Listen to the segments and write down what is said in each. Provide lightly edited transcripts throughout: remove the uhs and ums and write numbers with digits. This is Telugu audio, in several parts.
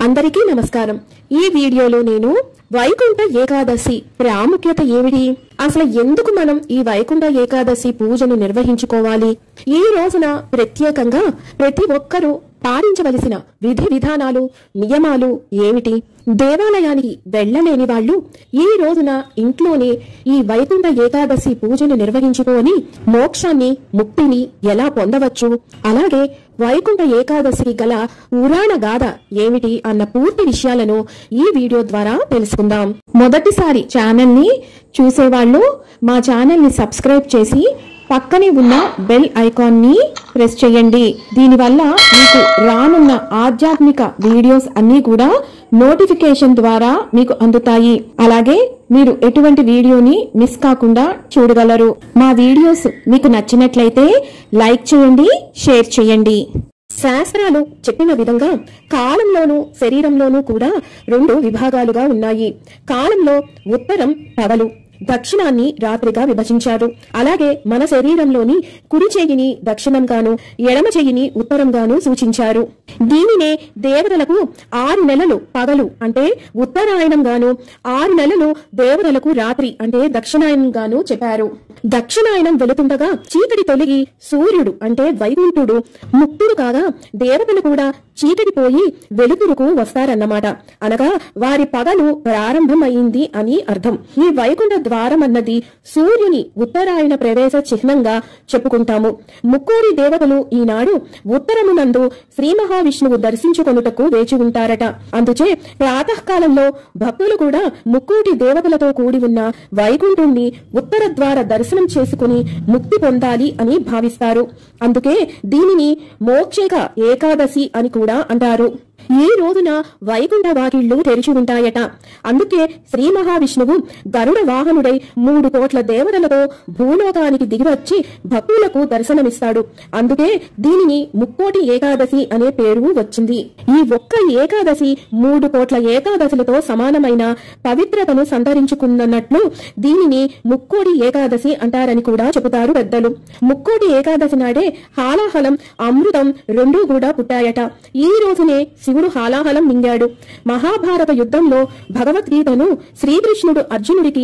అందరికీ నమస్కారం। ఈ వీడియోలో నేను వైకుంఠ ఏకాదశి ప్రాముఖ్యత ఏమిటి, అసలు ఎందుకు మనం ఈ వైకుంఠ ఏకాదశి పూజను నిర్వహించుకోవాలి, ఈ రోజున ప్రత్యేకంగా ప్రతి ఒక్కరూ పాటించవలసిన విధి విధానాలు నియమాలు ఏమిటి, దేవాలయానికి వెళ్ళలేని వాళ్ళు ఈ రోజున ఇంట్లోనే ఈ వైకుంఠ ఏకాదశి పూజను నిర్వహించుకొని మోక్షాన్ని ముక్తిని ఎలా పొందవచ్చు, అలాగే వైకుంఠ ఏకాదశికి గల పురాణ గాథ ఏమిటి అన్న పూర్తి విషయాలను ఈ వీడియో ద్వారా తెలుసుకుందాం। మొదటిసారి ఛానల్ ని చూసేవాళ్ళు మా ఛానల్ ని సబ్స్క్రైబ్ చేసి పక్కనే ఉన్న బెల్ ఐకాన్ ని ప్రెస్ చేయండి। దీనివల్ల మీకు రానున్న ఆధ్యాత్మిక వీడియోస్ అన్ని కూడా నోటిఫికేషన్ ద్వారా మీకు అందుతాయి। అలాగే మీరు ఎటువంటి వీడియోని మిస్ కాకుండా చూడగలరు। మా వీడియోస్ మీకు నచ్చినట్లయితే లైక్ చేయండి, షేర్ చేయండి। శాస్త్రాలు చెప్పిన విధంగా కాలంలోనూ శరీరంలోనూ కూడా రెండు విభాగాలుగా ఉన్నాయి। కాలంలో ఉత్తరం పగలు, దక్షిణాన్ని రాత్రిగా విభజించారు। అలాగే మన శరీరంలోని కుడి చెయ్యిని దక్షిణంగాను ఎడమ చెయ్యిని ఉత్తరంగాను సూచించారు। దీనినే దేవతలకు 6 నెలలు పగలు అంటే ఉత్తరాయణంగాను 6 నెలలు దేవతలకు రాత్రి అంటే దక్షిణాయనంగాను చెప్పారు। దక్షిణాయనం వెళుతుండగా చీకటి తొలగి సూర్యుడు అంటే వైకుంఠుడు ముక్తుడు కాగా దేవతలు కూడా చీకటి పోయి వెలుతురుకు వస్తారన్నమాట। అనగా వారి పగలు ప్రారంభమైంది అని అర్థం। ఈ వైకుంఠ ద్వారం అన్నది సూర్యుని ఉత్తరాయణ ప్రవేశ చిహ్నంగా చెప్పుకుంటాము। ముక్కోడి దేవతలు ఈనాడు ఉత్తరమునందు శ్రీ మహావిష్ణువు దర్శించుకొనుటకు వేచి ఉంటారట। అందుచే ప్రాతకాలంలో భక్తులు కూడా ముక్కోటి దేవతలతో కూడి ఉన్న వైకుంఠుణ్ణి ఉత్తర ద్వార దర్శనం చేసుకుని ముక్తి పొందాలి అని భావిస్తారు। అందుకే దీనిని మోక్షక ఏకాదశి అని కూడా అంటారు। ఈ రోజున వైకుంఠ వాకిళ్లు తెరిచి ఉంటాయట। అందుకే శ్రీ మహావిష్ణువు గరుడ వాహనుడై 3 కోట్ల దేవతలతో భూలోకానికి దిగివచ్చి భక్తులకు దర్శనమిస్తాడు। అందుకే దీనిని ముక్కోటి ఏకాదశి అనే పేరు వచ్చింది। ఈ ఒక్క ఏకాదశి 3 కోట్ల ఏకాదశులతో సమానమైన పవిత్రతను సంతరించుకున్నట్లు దీనిని ముక్కోటి ఏకాదశి అంటారని కూడా చెబుతారు పెద్దలు। ముక్కోటి ఏకాదశి నాడే హాలాహలం అమృతం రెండూ కూడా పుట్టాయట। ఈ రోజునే శివుడు హాలాహలం మింగాడు। మహాభారత యుద్ధంలో భగవద్గీతను శ్రీకృష్ణుడు అర్జునుడికి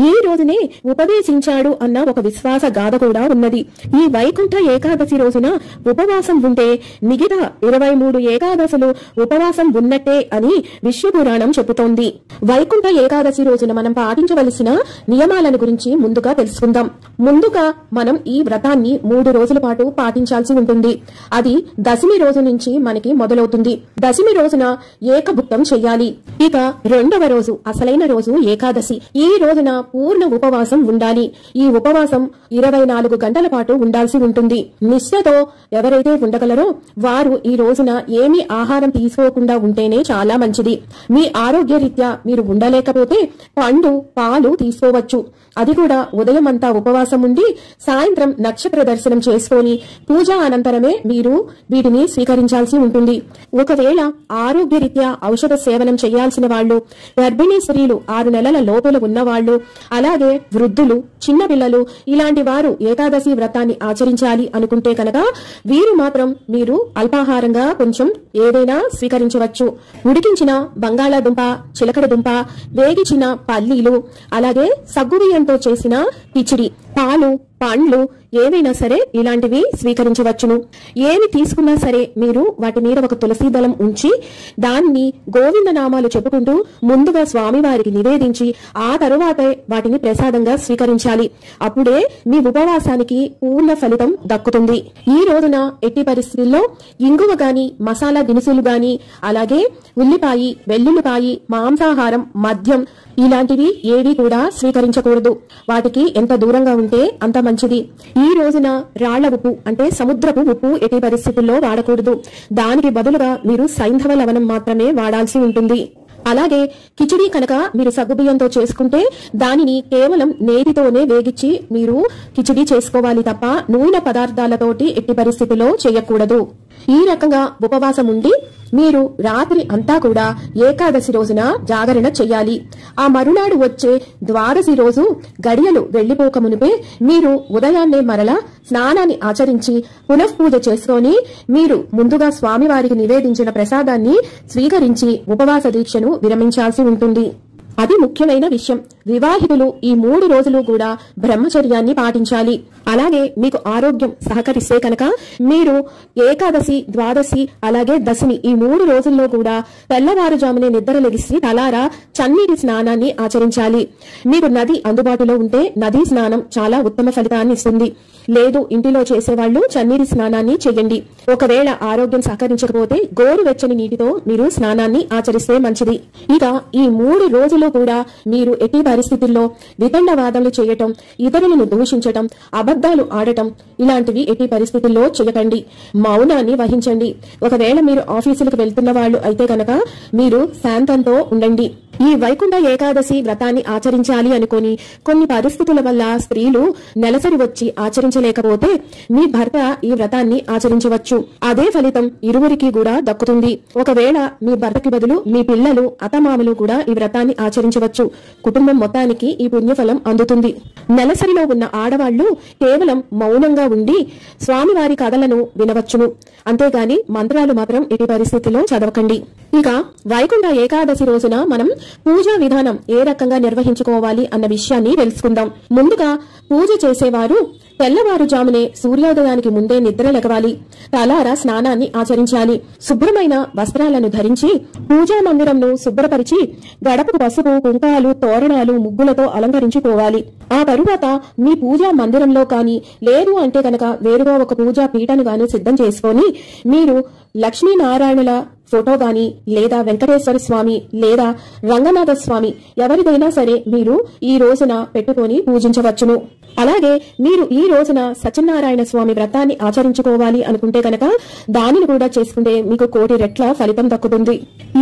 ఈ రోజునే ఉపదేశించాడు అన్న ఒక విశ్వాస గాథ కూడా ఉన్నది। ఈ వైకుంఠ ఏకాదశి రోజున ఉపవాసం ఉంటే మిగతా 23 ఏకాదశులు ఉపవాసం ఉన్నట్టే అని విష్ణుపురాణం చెబుతోంది। వైకుంఠ ఏకాదశి రోజున మనం పాటించవలసిన నియమాలను గురించి ముందుగా తెలుసుకుందాం। ముందుగా మనం ఈ వ్రతాన్ని 3 రోజుల పాటు పాటించాల్సి ఉంటుంది। అది దశమి రోజు నుంచి మనకి మొదలవుతుంది। దశమి రోజున ఏకభుక్తం చెయ్యాలి। ఇక రెండవ రోజు అసలైన రోజు ఏకాదశి। ఈ రోజున పూర్ణ ఉపవాసం ఉండాలి। ఈ ఉపవాసం 24 గంటల పాటు ఉండాల్సి ఉంటుంది। నిష్ఠతో ఎవరైతే ఉండగలరో వారు ఈ రోజున ఏమీ ఆహారం తీసుకోకుండా ఉంటేనే చాలా మంచిది। మీ ఆరోగ్య రీత్యా మీరు ఉండలేకపోతే పండు పాలు తీసుకోవచ్చు। అది కూడా ఉదయం అంతా ఉపవాసం ఉండి సాయంత్రం నక్షత్ర దర్శనం చేసుకొని పూజ అనంతరమే మీరు వీటిని స్వీకరించాల్సి ఉంటుంది। ఒకవేళ ఆరోగ్య రీత్యా ఔషధ సేవనం చేయాల్సిన వాళ్ళు, గర్భిణీ స్త్రీలు 6 నెలల లోపల ఉన్నవాళ్లు, అలాగే వృద్ధులు, చిన్న పిల్లలు ఇలాంటి వారు ఏకాదశి వ్రతాన్ని ఆచరించాలి అనుకుంటే కనుక వీరు మాత్రం మీరు అల్పాహారంగా కొంచెం ఏదైనా స్వీకరించవచ్చు। ఉడికించిన బంగాళాదుంప, చిలకడ దుంప, వేగించిన పల్లీలు, అలాగే సగ్గుబియ్యంతో చేసిన కిచిడి, పాలు, పండ్లు ఏవైనా సరే ఇలాంటివి స్వీకరించవచ్చును। ఏమి తీసుకున్నా సరే మీరు వాటి మీద ఒక తులసి దళం ఉంచి దాన్ని గోవింద నామాలు చెప్పుకుంటూ ముందుగా స్వామివారికి నివేదించి ఆ తరువాతే వాటిని ప్రసాదంగా స్వీకరించాలి। అప్పుడే మీ ఉపవాసానికి పూర్ణ ఫలితం దక్కుతుంది। ఈ రోజున ఎట్టి పరిస్థితుల్లో ఇంగువ గాని, మసాలా దినుసులు గాని, అలాగే ఉల్లిపాయి, వెల్లుల్లిపాయి, మాంసాహారం, మద్యం ఇలాంటివి ఏవి కూడా స్వీకరించకూడదు। వాటికి ఎంత దూరంగా ఉంటే అంత మంచిది। ఈ రోజున రాళ్ల ఉప్పు అంటే సముద్రపు ఉప్పు ఎట్టి పరిస్థితుల్లో వాడకూడదు। దానికి బదులుగా మీరు సైంధవ లవణం మాత్రమే వాడాల్సి ఉంటుంది। అలాగే కిచిడి కనుక మీరు సగ్గుబియ్యంతో చేసుకుంటే దానిని కేవలం నేతితోనే వేగించి మీరు కిచిడి చేసుకోవాలి తప్ప నూనె పదార్థాలతోటి ఎట్టి పరిస్థితుల్లో చేయకూడదు। ఈ రకంగా ఉపవాసం ఉండి మీరు రాత్రి అంతా కూడా ఏకాదశి రోజున జాగరణ చెయ్యాలి. ఆ మరునాడు వచ్చే ద్వాదశి రోజు గడియలు వెళ్లిపోక మునిపే మీరు ఉదయాన్నే మరలా స్నానాన్ని ఆచరించి పునఃపూజ చేసుకొని మీరు ముందుగా స్వామివారికి నివేదించిన ప్రసాదాన్ని స్వీకరించి ఉపవాస దీక్షను విరమించాల్సి ఉంటుంది. అది ముఖ్యమైన విషయం. వివాహితులు ఈ 3 రోజులు కూడా బ్రహ్మచర్యాన్ని పాటించాలి. అలాగే మీకు ఆరోగ్యం సహకరిస్తే కనుక మీరు ఏకాదశి, ద్వాదశి అలాగే దశమి ఈ 3 రోజుల్లో కూడా తెల్లవారుజామునే నిద్ర లెగిసి తలారా చన్నీటి స్నానాన్ని ఆచరించాలి. మీకు నది అందుబాటులో ఉంటే నదీ స్నానం చాలా ఉత్తమ ఫలితాన్ని ఇస్తుంది. లేదు ఇంటిలో చేసేవాళ్లు చన్నీటి స్నానాన్ని చేయండి. ఒకవేళ ఆరోగ్యం సహకరించకపోతే గోరువెచ్చని నీటితో మీరు స్నానాన్ని ఆచరిస్తే మంచిది. ఇక ఈ 3 రోజులు కూడా మీరు ఎట్టి పరిస్థితుల్లో వితండవాదాలు చేయటం, ఇతరులను దూషించటం, అబద్ధాలు ఆడటం ఇలాంటివి ఎట్టి పరిస్థితుల్లో చేయకండి. మౌనాన్ని వహించండి. ఒకవేళ మీరు ఆఫీసులకు వెళ్తున్న వాళ్ళు అయితే కనుక మీరు శాంతంతో ఉండండి. ఈ వైకుంఠ ఏకాదశి వ్రతాన్ని ఆచరించాలి అనుకుని కొన్ని పరిస్థితుల వల్ల స్త్రీలు నెలసరి వచ్చి ఆచరించలేకపోతే మీ భర్త ఈ వ్రతాన్ని ఆచరించవచ్చు. అదే ఫలితం ఇరువురికి కూడా దక్కుతుంది. ఒకవేళ మీ భర్తకి బదులు మీ పిల్లలు, అత్తమామలు కూడా ఈ వ్రతాన్ని ఆచరించవచ్చు. కుటుంబం మొత్తానికి ఈ పుణ్యఫలం అందుతుంది. నెలసరిలో ఉన్న ఆడవాళ్లు కేవలం మౌనంగా ఉండి స్వామివారి కథలను వినవచ్చును. అంతేగాని మంత్రాలు మాత్రం ఎట్టి పరిస్థితిలో చదవకండి. ఇక వైకుంఠ ఏకాదశి రోజున మనం పూజా విధానం ఏ రకంగా నిర్వహించుకోవాలి అన్న విషయాన్ని తెలుసుకుందాం. ముందుగా పూజ చేసేవారు తెల్లవారుజామునే సూర్యోదయానికి ముందే నిద్ర లెగవాలి. తలారా స్నానాన్ని ఆచరించాలి. శుభ్రమైన వస్త్రాలను ధరించి పూజా మందిరంను శుభ్రపరిచి గడపకు పసుపు, కుంకాలు, తోరణాలు, ముగ్గులతో అలంకరించుకోవాలి. ఆ తరువాత మీ పూజా మందిరంలో కానీ లేదు అంటే కనుక వేరుగా ఒక పూజా పీటను గాని సిద్ధం చేసుకొని మీరు లక్ష్మీనారాయణుల ఫోటో గాని లేదా వెంకటేశ్వర స్వామి లేదా రంగనాథ స్వామి ఎవరిదైనా సరే మీరు ఈ రోజున పెట్టుకొని పూజించవచ్చును. అలాగే మీరు ఈ రోజున సత్యనారాయణ స్వామి వ్రతాన్ని ఆచరించుకోవాలి అనుకుంటే కనుక దానిని కూడా చేసుకుంటే మీకు 1,000,000 రెట్ల ఫలితం దక్కుతుంది.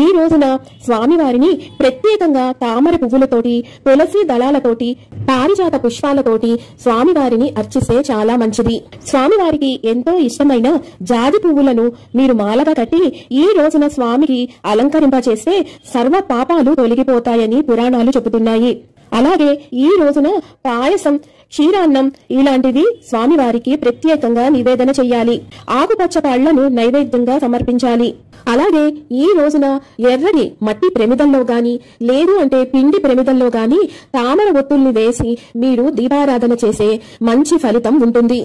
ఈ రోజున స్వామివారిని ప్రత్యేకంగా తామర పువ్వులతోటి, తులసి దళాలతోటి, పారిజాత పుష్పాలతోటి స్వామివారిని అర్చిస్తే చాలా మంచిది. స్వామివారికి ఎంతో ఇష్టమైన జాజి పువ్వులను మీరు మాలగా కట్టి ఈ రోజున స్వామికి అలంకరింపచేస్తే సర్వ పాపాలు తొలగిపోతాయని పురాణాలు చెబుతున్నాయి. అలాగే ఈ రోజున పాయసం, క్షీరాన్నం ఇలాంటివి స్వామివారికి ప్రత్యేకంగా నివేదన చెయ్యాలి. ఆకుపచ్చ పళ్లను నైవేద్యంగా సమర్పించాలి. అలాగే ఈ రోజున ఎర్రని మట్టి ప్రమిదల్లో గాని లేదు అంటే పిండి ప్రమిదల్లో గాని తామర ఒత్తుల్ని వేసి మీరు దీపారాధన చేసే మంచి ఫలితం ఉంటుంది.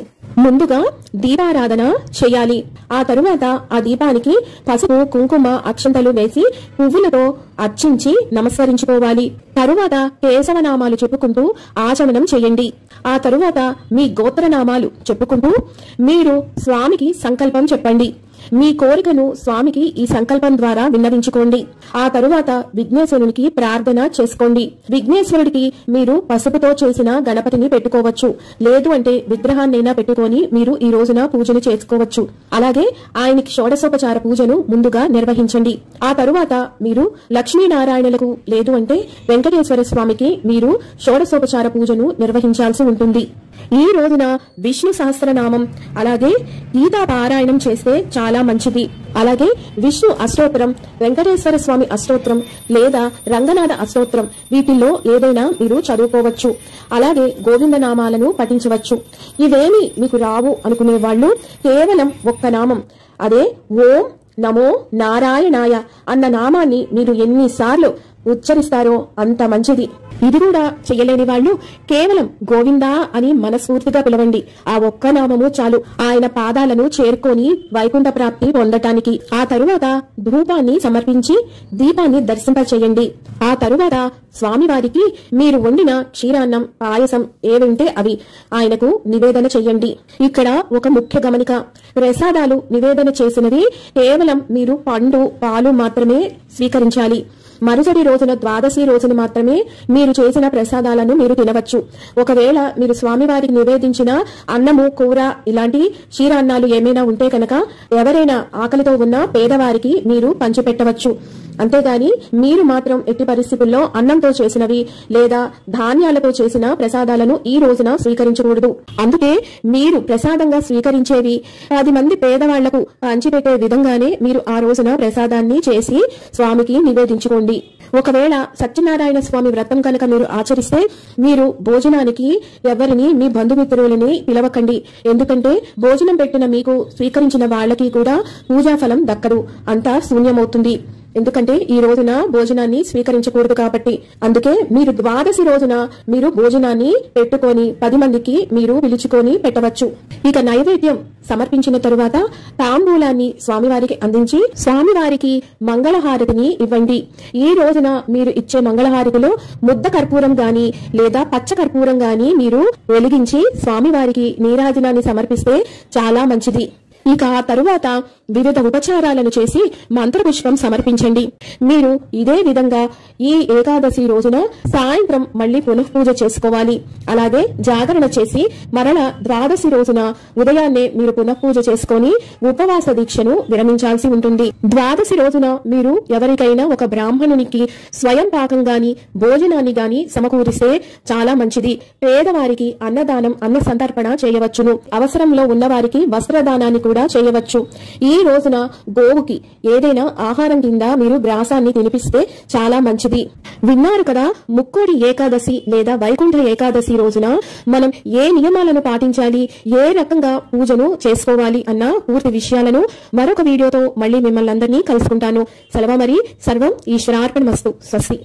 ముందుగా దీపారాధన చేయాలి. ఆ తరువాత ఆ దీపానికి పసుపు, కుంకుమ, అక్షంతలు వేసి పువ్వులతో అర్చించి నమస్కరించుకోవాలి. తరువాత కేశవనామాలు చెప్పుకుంటూ ఆచమనం చేయండి. ఆ తరువాత మీ గోత్రనామాలు చెప్పుకుంటూ మీరు స్వామికి సంకల్పం చెప్పండి. మీ కోరికను స్వామికి ఈ సంకల్పం ద్వారా విన్నవించుకోండి. ఆ తరువాత విఘ్నేశ్వరునికి ప్రార్థన చేసుకోండి. విఘ్నేశ్వరుడికి మీరు పసుపుతో చేసిన గణపతిని పెట్టుకోవచ్చు. లేదు అంటే విగ్రహాన్నైనా పెట్టుకొని మీరు ఈ రోజున పూజలు చేసుకోవచ్చు. అలాగే ఆయనకి షోడశోపచార పూజను ముందుగా నిర్వహించండి. ఆ తరువాత మీరు లక్ష్మీనారాయణులకు లేదు అంటే వెంకటేశ్వర స్వామికి మీరు షోడశోపచార పూజను నిర్వహించాల్సి ఉంటుంది. ఈ రోజున విష్ణు సహస్రనామం అలాగే గీతా పారాయణం చేస్తే చాలా మంచిది. అలాగే విష్ణు అష్టోత్తరం, వెంకటేశ్వర స్వామి అష్టోత్తరం లేదా రంగనాథ అష్టోత్తరం వీటిల్లో ఏదైనా మీరు చదువుకోవచ్చు. అలాగే గోవింద నామాలను పఠించవచ్చు. ఇవేమి మీకు రావు అనుకునే వాళ్ళు కేవలం ఒక్క నామం, అదే ఓం నమో నారాయణాయ అన్న నామాన్ని మీరు ఎన్నిసార్లు ఉచ్చరిస్తారో అంత మంచిది. ఇది కూడా చేయలేని వాళ్ళు కేవలం గోవిందా అని మనస్ఫూర్తిగా పిలవండి. ఆ ఒక్క నామము చాలు ఆయన పాదాలను చేరుకొని వైకుంఠ ప్రాప్తి పొందటానికి. ఆ తరువాత ధూపాన్ని సమర్పించి దీపాన్ని దర్శింపచేయండి. ఆ తరువాత స్వామివారికి మీరు వండిన క్షీరాన్నం, పాయసం ఏవింటే అవి ఆయనకు నివేదన చెయ్యండి. ఇక్కడ ఒక ముఖ్య గమనిక, ప్రసాదాలు నివేదన చేసినది కేవలం మీరు పండు, పాలు మాత్రమే స్వీకరించాలి. మరుసటి రోజున ద్వాదశి రోజున మాత్రమే మీరు చేసిన ప్రసాదాలను మీరు తినవచ్చు. ఒకవేళ మీరు స్వామివారికి నివేదించిన అన్నము, కూర ఇలాంటి క్షీరాన్నాలు ఏమైనా ఉంటే కనుక ఎవరైనా ఆకలితో ఉన్న పేదవారికి మీరు పంచిపెట్టవచ్చు. అంతేగాని మీరు మాత్రం ఎట్టి పరిస్థితుల్లో అన్నంతో చేసినవి లేదా ధాన్యాలతో చేసిన ప్రసాదాలను ఈ రోజున స్వీకరించకూడదు. అందుకే మీరు ప్రసాదంగా స్వీకరించేవి 10 మంది పేదవాళ్లకు పంచిపెట్టే విధంగానే మీరు ఆ రోజున ప్రసాదాన్ని చేసి స్వామికి నివేదించుకోండి. ఒకవేళ సత్యనారాయణ స్వామి వ్రతం కనుక మీరు ఆచరిస్తే మీరు భోజనానికి ఎవరిని మీ బంధుమిత్రులని పిలవకండి. ఎందుకంటే భోజనం పెట్టిన మీకు స్వీకరించిన వాళ్ళకి కూడా పూజాఫలం దక్కదు, అంతా శూన్యమవుతుంది. ఎందుకంటే ఈ రోజున భోజనాన్ని స్వీకరించకూడదు కాబట్టి. అందుకే మీరు ద్వాదశి రోజున మీరు భోజనాన్ని పెట్టుకొని 10 మందికి మీరు పిలుచుకొని పెట్టవచ్చు. ఇక నైవేద్యం సమర్పించిన తరువాత తాంబూలాన్ని స్వామివారికి అందించి స్వామివారికి మంగళహారతిని ఇవ్వండి. ఈ రోజున మీరు ఇచ్చే మంగళహారతిలో ముద్ద కర్పూరం గాని లేదా పచ్చ కర్పూరం గాని మీరు వెలిగించి స్వామివారికి నీరాజనాన్ని సమర్పిస్తే చాలా మంచిది. ఇక ఆ తరువాత వివిధ ఉపచారాలను చేసి మంత్రపుష్పం సమర్పించండి. మీరు ఇదే విధంగా ఈ ఏకాదశి రోజున సాయంత్రం మళ్లీ పునఃపూజ చేసుకోవాలి. అలాగే జాగరణ చేసి మరల ద్వాదశి రోజున ఉదయాన్నే మీరు పునఃపూజ చేసుకుని ఉపవాస దీక్షను విరమించాల్సి ఉంటుంది. ద్వాదశి రోజున మీరు ఎవరికైనా ఒక బ్రాహ్మణునికి స్వయం పాకం గాని భోజనాన్ని గాని సమకూరిస్తే చాలా మంచిది. పేదవారికి అన్నదానం అన్న సంతర్పణ చేయవచ్చును. అవసరంలో ఉన్నవారికి వస్త్రదానాన్ని కూడా చేయవచ్చు. ఈ రోజున గోవుకి ఏదైనా ఆహారం కింద మీరు గ్రాసాన్ని తినిపిస్తే చాలా మంచిది. విన్నారు కదా, ముక్కోడి ఏకాదశి లేదా వైకుంఠ ఏకాదశి రోజున మనం ఏ నియమాలను పాటించాలి, ఏ రకంగా పూజను చేసుకోవాలి అన్న పూర్తి విషయాలను మరొక వీడియోతో మళ్ళీ మిమ్మల్ని అందరినీ కలుసుకుంటాను. సెలవు మరి. సర్వం ఈశ్వరార్పణమస్తు. స్వస్తి.